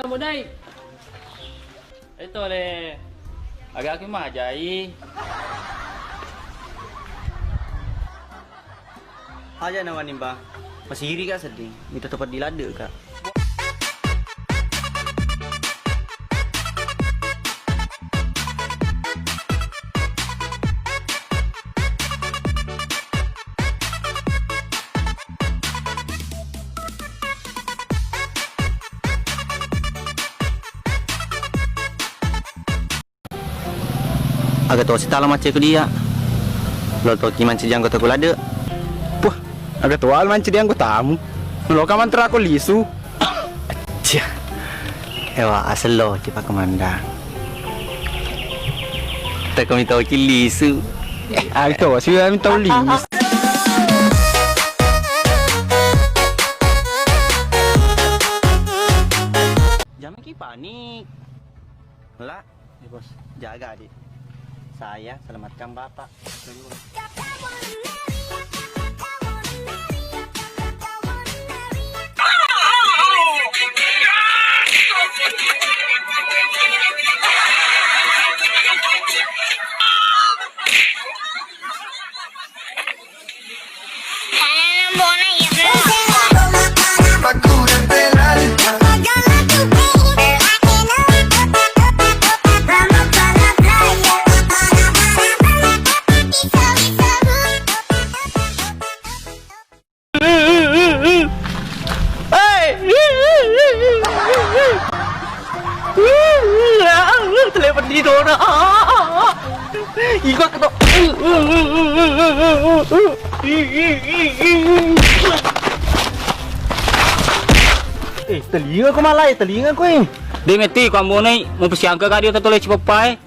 mo, Day. Ito, le. Agak aku mah jai. Aja nawan nimba. Masih iri kak sedih. Minta tempat di lade kak. Agak tahu si talam macam dia. Lo tahu kiman si janggut aku lade. Puh, agak tua manci dia anggota tamu. Lo kaman aku lisu. Cia. Ewa asal lo cepat kemandang. Tak kami tahu kilisu. Agak tahu sih kami tahu lisu. Jangan ki panik. Lah, ya bos, jaga adik. Saya selamatkan bapak. Telepon di dona. Igo ketok. Telinga ko malay, telinga ko eh. Di meti kamu nih mau bersiaga kak dia tertulis cipopai.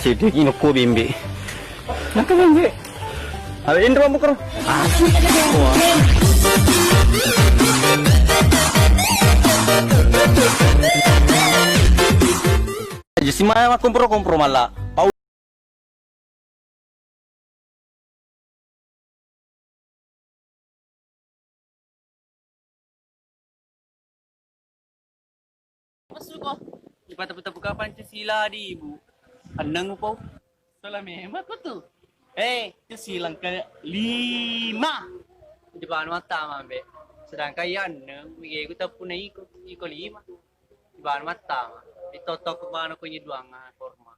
Jadi ini ko bimbi. Nak bimbi. Ada indra mo karo. Jadi mana kompro malah. Masuk kok. Ipataputap ka Pancasila di ibu. Anang po. Salamat ko to. Itu silang ke 5. Di ba naman tama be? Sedangkan yan, bigay ko tapo na iko 5. Di ba naman tama? Ito to ko ba na ko yung duwang forma.